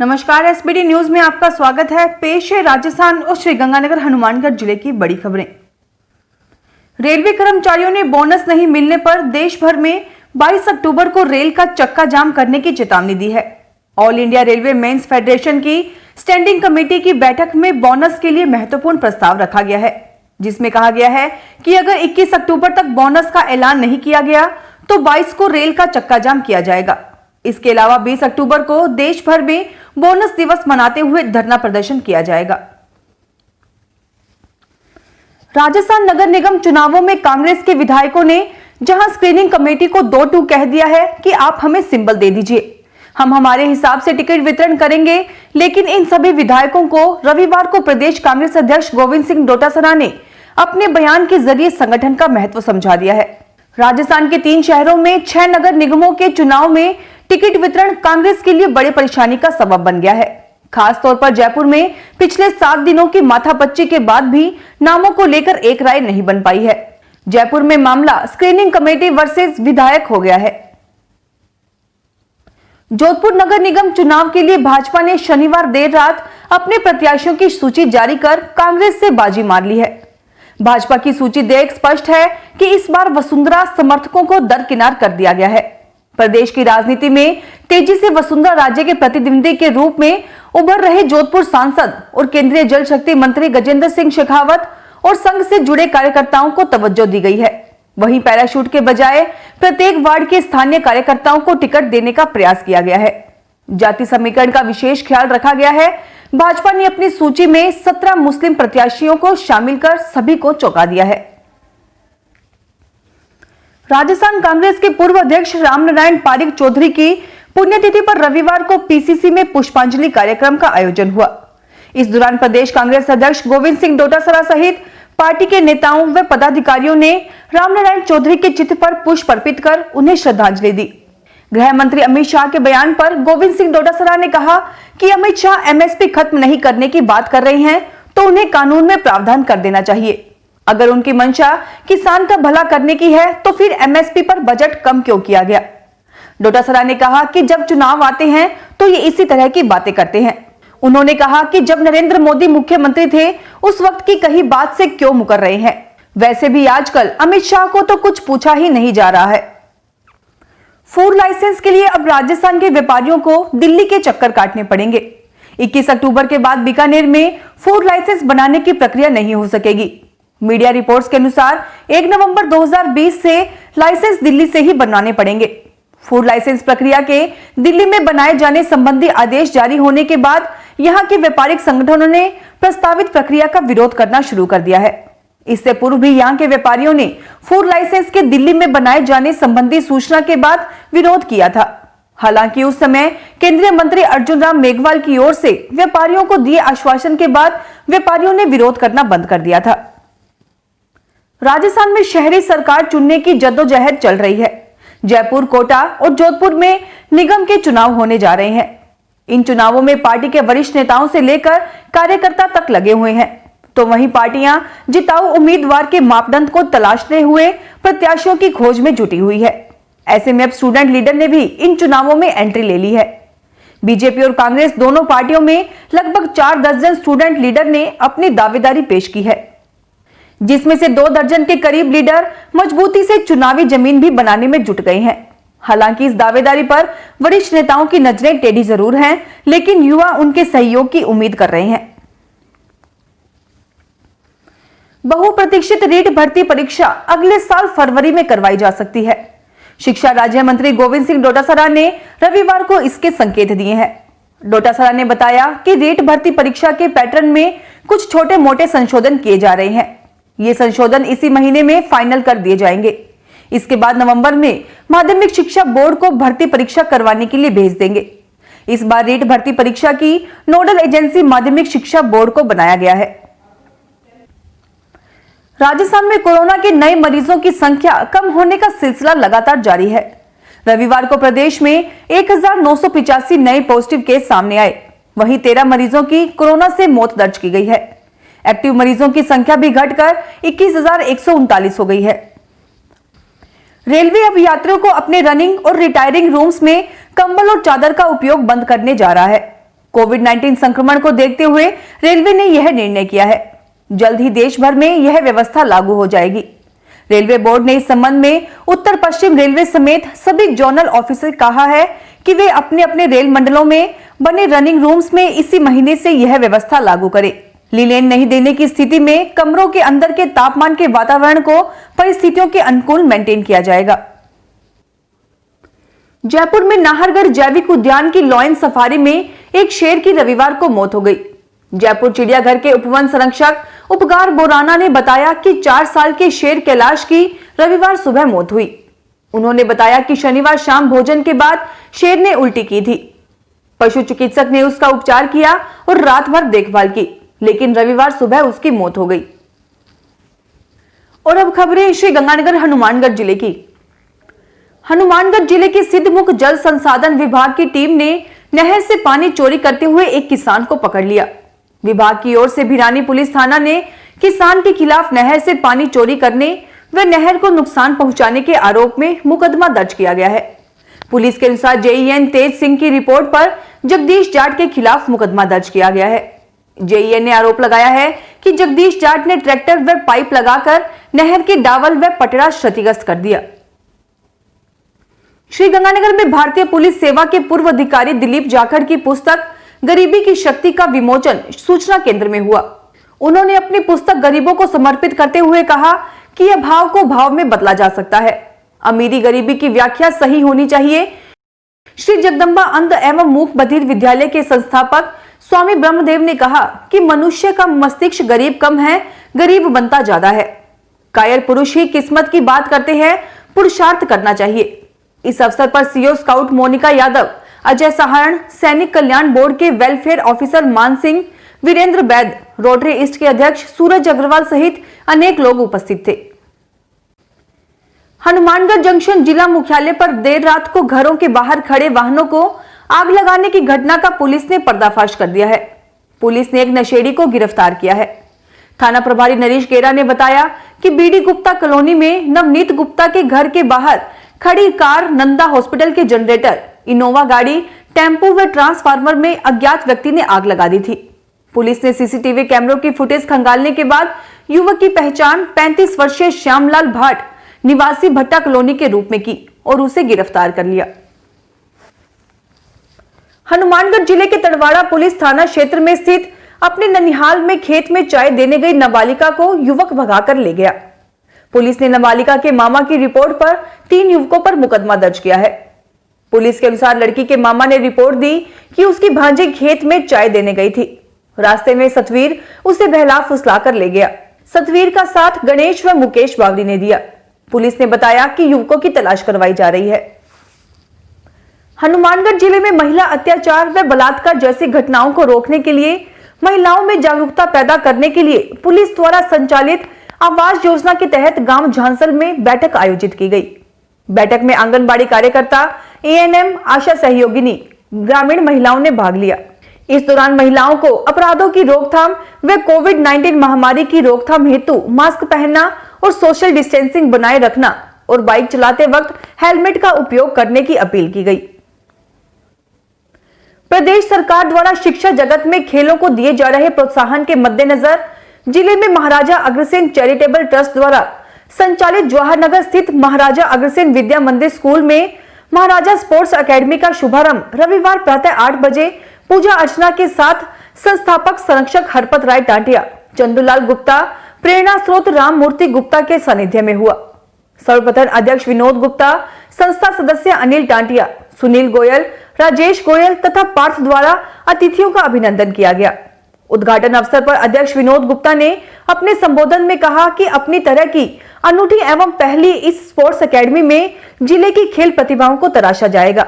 नमस्कार, SBD news में आपका स्वागत है। पेश है राजस्थान और श्रीगंगानगर हनुमानगढ़ जिले की बड़ी खबरें। रेलवे कर्मचारियों ने बोनस नहीं मिलने पर देश भर में 22 अक्टूबर को रेल का चक्का जाम करने की चेतावनी दी है। All India railway men's federation की स्टैंडिंग कमेटी की बैठक में बोनस के लिए महत्वपूर्ण प्रस्ताव रखा गया है, जिसमें कहा गया है कि अगर 21 अक्टूबर तक बोनस का ऐलान नहीं किया गया तो 22 को रेल का चक्का जाम किया जाएगा। इसके अलावा 20 अक्टूबर को देश भर में बोनस दिवस मनाते हुए धरना प्रदर्शन किया जाएगा। राजस्थान नगर निगम चुनावों में कांग्रेस के विधायकों ने जहां स्क्रीनिंग कमेटी को 2-2 कह दिया है कि आप हमें सिंबल दे दीजिए, हम हमारे हिसाब से टिकट वितरण करेंगे, लेकिन इन सभी विधायकों को रविवार को प्रदेश कांग्रेस अध्यक्ष गोविंद सिंह डोटासरा ने अपने बयान के जरिए संगठन का महत्व समझा दिया है। राजस्थान के 3 शहरों में 6 नगर निगमों के चुनाव में टिकट वितरण कांग्रेस के लिए बड़ी परेशानी का सबब बन गया है। खास तौर पर जयपुर में पिछले 7 दिनों की माथापच्ची के बाद भी नामों को लेकर एक राय नहीं बन पाई है। जयपुर में मामला स्क्रीनिंग कमेटी वर्सेस विधायक हो गया है। जोधपुर नगर निगम चुनाव के लिए भाजपा ने शनिवार देर रात अपने प्रत्याशियों की सूची जारी कर कांग्रेस से बाजी मार ली है। भाजपा की सूची देख स्पष्ट है कि इस बार वसुंधरा समर्थकों को दरकिनार कर दिया गया है। प्रदेश की राजनीति में तेजी से वसुंधरा राज्य के प्रतिद्वंदी के रूप में उभर रहे जोधपुर सांसद और केंद्रीय जल शक्ति मंत्री गजेंद्र सिंह शेखावत और संघ से जुड़े कार्यकर्ताओं को तवज्जो दी गई है। वहीं पैराशूट के बजाय प्रत्येक वार्ड के स्थानीय कार्यकर्ताओं को टिकट देने का प्रयास किया गया है। जाति समीकरण का विशेष ख्याल रखा गया है। भाजपा ने अपनी सूची में 17 मुस्लिम प्रत्याशियों को शामिल कर सभी को चौंका दिया है। राजस्थान कांग्रेस के पूर्व अध्यक्ष रामनारायण पारिक चौधरी की पुण्यतिथि पर रविवार को पीसीसी में पुष्पांजलि कार्यक्रम का आयोजन हुआ। इस दौरान प्रदेश कांग्रेस अध्यक्ष गोविंद सिंह डोटासरा सहित पार्टी के नेताओं व पदाधिकारियों ने रामनारायण चौधरी के चित्र पर पुष्प अर्पित कर उन्हें श्रद्धांजलि दी। गृह मंत्री अमित शाह के बयान पर गोविंद सिंह डोटासरा ने कहा कि अमित शाह एमएसपी खत्म नहीं करने की बात कर रहे हैं तो उन्हें कानून में प्रावधान कर देना चाहिए। अगर उनकी मंशा किसान का भला करने की है तो फिर एमएसपी पर बजट कम क्यों किया गया। डोटासरा ने कहा कि जब चुनाव आते हैं तो ये इसी तरह की बातें करते हैं। उन्होंने कहा कि जब नरेंद्र मोदी मुख्यमंत्री थे उस वक्त की कही बात से क्यों मुकर रहे हैं। वैसे भी आजकल अमित शाह को तो कुछ पूछा ही नहीं जा रहा है। फूड लाइसेंस के लिए अब राजस्थान के व्यापारियों को दिल्ली के चक्कर काटने पड़ेंगे। 21 अक्टूबर के बाद बीकानेर में फूड लाइसेंस बनाने की प्रक्रिया नहीं हो सकेगी। मीडिया रिपोर्ट्स के अनुसार 1 नवंबर 2020 से लाइसेंस दिल्ली से ही बनवाने पड़ेंगे। फूड लाइसेंस प्रक्रिया के दिल्ली में बनाए जाने संबंधी आदेश जारी होने के बाद यहां के व्यापारिक संगठनों ने प्रस्तावित प्रक्रिया का विरोध करना शुरू कर दिया है। इससे पूर्व भी यहां के व्यापारियों ने फूड लाइसेंस के दिल्ली में बनाए जाने संबंधी सूचना के बाद विरोध किया था। हालांकि उस समय केंद्रीय मंत्री अर्जुन राम मेघवाल की ओर से व्यापारियों को दिए आश्वासन के बाद व्यापारियों ने विरोध करना बंद कर दिया था। राजस्थान में शहरी सरकार चुनने की जद्दोजहद चल रही है। जयपुर, कोटा और जोधपुर में निगम के चुनाव होने जा रहे हैं। इन चुनावों में पार्टी के वरिष्ठ नेताओं से लेकर कार्यकर्ता तक लगे हुए हैं, तो वहीं पार्टियां जिताऊ उम्मीदवार के मापदंड को तलाशते हुए प्रत्याशियों की खोज में जुटी हुई है। ऐसे में अब स्टूडेंट लीडर ने भी इन चुनावों में एंट्री ले ली है। बीजेपी और कांग्रेस दोनों पार्टियों में लगभग 4 दर्जन स्टूडेंट लीडर ने अपनी दावेदारी पेश की है, जिसमें से 2 दर्जन के करीब लीडर मजबूती से चुनावी जमीन भी बनाने में जुट गए हैं। हालांकि इस दावेदारी पर वरिष्ठ नेताओं की नजरें टेढ़ी जरूर हैं, लेकिन युवा उनके सहयोग की उम्मीद कर रहे हैं। बहुप्रतीक्षित रीट भर्ती परीक्षा अगले साल फरवरी में करवाई जा सकती है। शिक्षा राज्य मंत्री गोविंद सिंह डोटासरा ने रविवार को इसके संकेत दिए हैं। डोटासरा ने बताया कि रीट भर्ती परीक्षा के पैटर्न में कुछ छोटे मोटे संशोधन किए जा रहे हैं। ये संशोधन इसी महीने में फाइनल कर दिए जाएंगे। इसके बाद नवंबर में माध्यमिक शिक्षा बोर्ड को भर्ती परीक्षा करवाने के लिए भेज देंगे। इस बार रीट भर्ती परीक्षा की नोडल एजेंसी माध्यमिक शिक्षा बोर्ड को बनाया गया है। राजस्थान में कोरोना के नए मरीजों की संख्या कम होने का सिलसिला लगातार जारी है। रविवार को प्रदेश में 1985 नए पॉजिटिव केस सामने आए। वहीं 13 मरीजों की कोरोना से मौत दर्ज की गई है। एक्टिव मरीजों की संख्या भी घटकर 21,139 हो गई है। रेलवे अब यात्रियों को अपने रनिंग और रिटायरिंग रूम्स में कंबल और चादर का उपयोग बंद करने जा रहा है। कोविड-19 संक्रमण को देखते हुए रेलवे ने यह निर्णय किया है। जल्द ही देश भर में यह व्यवस्था लागू हो जाएगी। रेलवे बोर्ड ने इस संबंध में उत्तर पश्चिम रेलवे समेत सभी जोनल ऑफिस से कहा है कि वे अपने अपने रेल मंडलों में बने रनिंग रूम्स में इसी महीने से यह व्यवस्था लागू करें। लीलेन नहीं देने की स्थिति में कमरों के अंदर के तापमान के वातावरण को परिस्थितियों के अनुकूल मेंटेन किया जाएगा। जयपुर में नाहरगढ़ जैविक उद्यान की लॉयन सफारी में एक शेर की रविवार को मौत हो गई। जयपुर चिड़ियाघर के उपवन संरक्षक उपकार बोराना ने बताया कि 4 साल के शेर कैलाश की रविवार सुबह मौत हुई। उन्होंने बताया कि शनिवार शाम भोजन के बाद शेर ने उल्टी की थी। पशु चिकित्सक ने उसका उपचार किया और रात भर देखभाल की, लेकिन रविवार सुबह उसकी मौत हो गई। और अब खबरें श्री गंगानगर हनुमानगढ़ जिले की। हनुमानगढ़ जिले के सिद्धमुख जल संसाधन विभाग की टीम ने नहर से पानी चोरी करते हुए एक किसान को पकड़ लिया। विभाग की ओर से भिरानी पुलिस थाना ने किसान के खिलाफ नहर से पानी चोरी करने व नहर को नुकसान पहुंचाने के आरोप में मुकदमा दर्ज किया गया है। पुलिस के अनुसार जेईएन तेज सिंह की रिपोर्ट पर जगदीश जाट के खिलाफ मुकदमा दर्ज किया गया है। जेईएन ने आरोप लगाया है कि जगदीश जाट ने ट्रैक्टर व पाइप लगाकर नहर के डावल व पटरा क्षतिग्रस्त कर दिया। श्रीगंगानगर में भारतीय पुलिस सेवा के पूर्व अधिकारी दिलीप जाखड़ की पुस्तक गरीबी की शक्ति का विमोचन सूचना केंद्र में हुआ। उन्होंने अपनी पुस्तक गरीबों को समर्पित करते हुए कहा कि यह भाव को भाव में बदला जा सकता है। अमीरी गरीबी की व्याख्या सही होनी चाहिए। श्री जगदम्बा अंध एवं मूक बधिर विद्यालय के संस्थापक स्वामी ब्रह्मदेव ने कहा कि मनुष्य का मस्तिष्क गरीब कम है, गरीब बनता ज्यादा है। कायर पुरुष ही किस्मत की बात करते हैं, पुरुषार्थ करना चाहिए। इस अवसर पर सीओ स्काउट मोनिका यादव, अजय सहारण, सैनिक कल्याण बोर्ड के वेलफेयर ऑफिसर मान सिंह, वीरेंद्र बैद, रोटरी ईस्ट के अध्यक्ष सूरज अग्रवाल सहित अनेक लोग उपस्थित थे। हनुमानगढ़ जंक्शन जिला मुख्यालय पर देर रात को घरों के बाहर खड़े वाहनों को आग लगाने की घटना का पुलिस ने पर्दाफाश कर दिया है। पुलिस ने एक नशेड़ी को गिरफ्तार किया है। थाना प्रभारी नरेश गेरा ने बताया कि बीडी गुप्ता कॉलोनी में नवनीत गुप्ता के घर के बाहर खड़ी कार, नंदा हॉस्पिटल के जनरेटर, इनोवा गाड़ी, टेम्पो व ट्रांसफार्मर में अज्ञात व्यक्ति ने आग लगा दी थी। पुलिस ने सीसीटीवी कैमरों की फुटेज खंगालने के बाद युवक की पहचान 35 वर्षीय श्यामलाल भाट निवासी भट्टा कॉलोनी के रूप में की और उसे गिरफ्तार कर लिया। हनुमानगढ़ जिले के तड़वाड़ा पुलिस थाना क्षेत्र में स्थित अपने ननिहाल में खेत में चाय देने गई नाबालिका को युवक भगाकर ले गया। पुलिस ने नाबालिका के मामा की रिपोर्ट पर 3 युवकों पर मुकदमा दर्ज किया है। पुलिस के अनुसार लड़की के मामा ने रिपोर्ट दी कि उसकी भांजी खेत में चाय देने गई थी। रास्ते में सतवीर उसे बहला फुसला कर ले गया। सतवीर का साथ गणेश व मुकेश बावरी ने दिया। पुलिस ने बताया कि युवकों की तलाश करवाई जा रही है। हनुमानगढ़ जिले में महिला अत्याचार व बलात्कार जैसी घटनाओं को रोकने के लिए, महिलाओं में जागरूकता पैदा करने के लिए पुलिस द्वारा संचालित आवास योजना के तहत गांव झांसल में बैठक आयोजित की गई। बैठक में आंगनबाड़ी कार्यकर्ता, एएनएम, आशा सहयोगिनी, ग्रामीण महिलाओं ने भाग लिया। इस दौरान महिलाओं को अपराधों की रोकथाम व कोविड-19 महामारी की रोकथाम हेतु मास्क पहनना और सोशल डिस्टेंसिंग बनाए रखना और बाइक चलाते वक्त हेलमेट का उपयोग करने की अपील की गई। प्रदेश सरकार द्वारा शिक्षा जगत में खेलों को दिए जा रहे प्रोत्साहन के मद्देनजर जिले में महाराजा अग्रसेन चैरिटेबल ट्रस्ट द्वारा संचालित जवाहरनगर स्थित महाराजा अग्रसेन विद्या मंदिर स्कूल में महाराजा स्पोर्ट्स एकेडमी का शुभारंभ रविवार प्रातः 8 बजे पूजा अर्चना के साथ संस्थापक संरक्षक हरपत राय टांटिया, चंदूलाल गुप्ता, प्रेरणा स्रोत राम मूर्ति गुप्ता के सानिध्य में हुआ। सर्वप्रथम अध्यक्ष विनोद गुप्ता, संस्था सदस्य अनिल टांटिया, सुनील गोयल, राजेश गोयल तथा पार्थ द्वारा अतिथियों का अभिनंदन किया गया। उद्घाटन अवसर पर अध्यक्ष विनोद गुप्ता ने अपने संबोधन में कहा कि अपनी तरह की अनूठी एवं पहली इस स्पोर्ट्स एकेडमी में जिले की खेल प्रतिभाओं को तराशा जाएगा।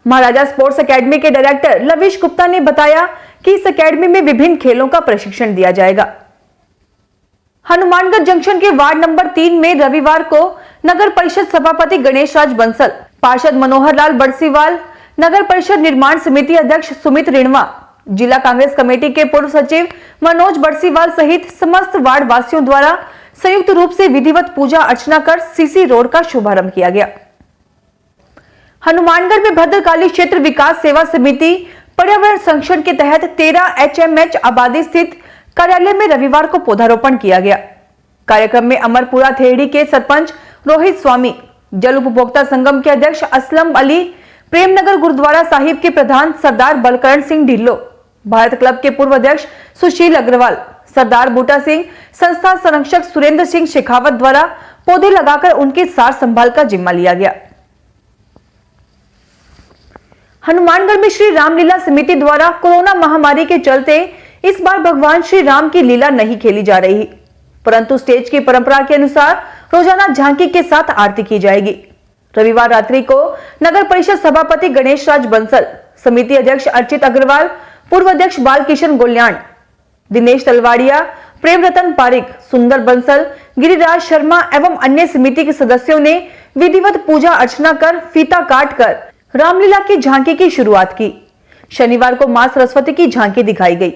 महाराजा स्पोर्ट्स एकेडमी के डायरेक्टर लविश गुप्ता ने बताया कि इस एकेडमी में विभिन्न खेलों का प्रशिक्षण दिया जाएगा। हनुमानगढ़ जंक्शन के वार्ड नंबर 3 में रविवार को नगर परिषद सभापति गणेश राज बंसल, पार्षद मनोहर लाल बड़सीवाल, नगर परिषद निर्माण समिति अध्यक्ष सुमित रिणवा, जिला कांग्रेस कमेटी के पूर्व सचिव मनोज बड़सीवाल सहित समस्त वार्ड वासियों द्वारा संयुक्त रूप से विधिवत पूजा अर्चना कर सीसी रोड का शुभारंभ किया गया। हनुमानगढ़ में भद्रकाली क्षेत्र विकास सेवा समिति पर्यावरण संरक्षण के तहत 13 HMH आबादी स्थित कार्यालय में रविवार को पौधारोपण किया गया। कार्यक्रम में अमरपुरा थेड़ी के सरपंच रोहित स्वामी, जल उपभोक्ता संगम के अध्यक्ष असलम अली, प्रेमनगर गुरुद्वारा साहिब के प्रधान सरदार बलकरण सिंह ढिल्लो, भारत क्लब के पूर्व अध्यक्ष सुशील अग्रवाल, सरदार बूटा सिंह, संस्था संरक्षक सुरेंद्र सिंह शेखावत द्वारा पौधे लगाकर उनकी सार संभाल का जिम्मा लिया गया। हनुमानगढ़ में श्री रामलीला समिति द्वारा कोरोना महामारी के चलते इस बार भगवान श्री राम की लीला नहीं खेली जा रही, परंतु स्टेज की परंपरा के अनुसार रोजाना झांकी के साथ आरती की जाएगी। रविवार रात्रि को नगर परिषद सभापति गणेश राज बंसल, समिति अध्यक्ष अर्चित अग्रवाल, पूर्व अध्यक्ष बाल किशन गोल्याण, दिनेश तलवाड़िया, प्रेम रतन पारिक, सुंदर बंसल, गिरिराज शर्मा एवं अन्य समिति के सदस्यों ने विधिवत पूजा अर्चना कर फीता काट कर रामलीला की झांकी की शुरुआत की। शनिवार को मां सरस्वती की झांकी दिखाई गई।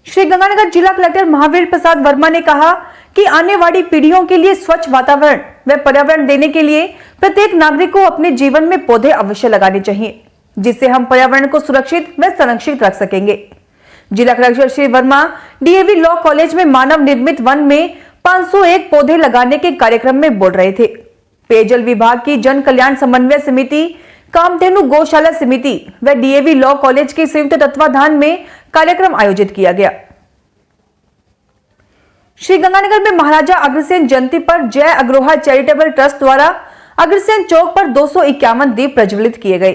श्रीगंगानगर जिला कलेक्टर महावीर प्रसाद वर्मा ने कहा कि आने वाली पीढ़ियों के लिए स्वच्छ वातावरण व पर्यावरण देने के लिए प्रत्येक नागरिक को अपने जीवन में पौधे अवश्य लगाने चाहिए, जिससे हम पर्यावरण को सुरक्षित व संरक्षित रख सकेंगे। जिला collector Shri Verma DAV law college में मानव निर्मित वन में 501 पौधे लगाने के कार्यक्रम में बोल रहे थे। पेयजल विभाग की जन कल्याण समन्वय समिति, कामधेनु गौशाला समिति व डीएवी लॉ कॉलेज के संयुक्त तत्वाधान में कार्यक्रम आयोजित किया गया। श्रीगंगानगर में महाराजा अग्रसेन जयंती पर जय अग्रोहा चैरिटेबल ट्रस्ट द्वारा अग्रसेन चौक पर 251 दीप प्रज्वलित किए गए।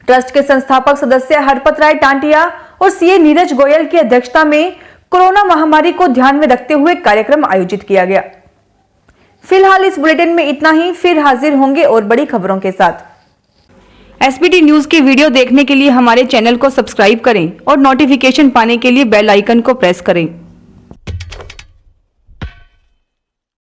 ट्रस्ट के संस्थापक सदस्य हरपत राय टांटिया और सीए नीरज गोयल की अध्यक्षता में कोरोना महामारी को ध्यान में रखते हुए कार्यक्रम आयोजित किया गया। फिलहाल इस बुलेटिन में इतना ही, फिर हाजिर होंगे और बड़ी खबरों के साथ। एसबीटी न्यूज के वीडियो देखने के लिए हमारे चैनल को सब्सक्राइब करें और नोटिफिकेशन पाने के लिए बेल आइकन को प्रेस करें।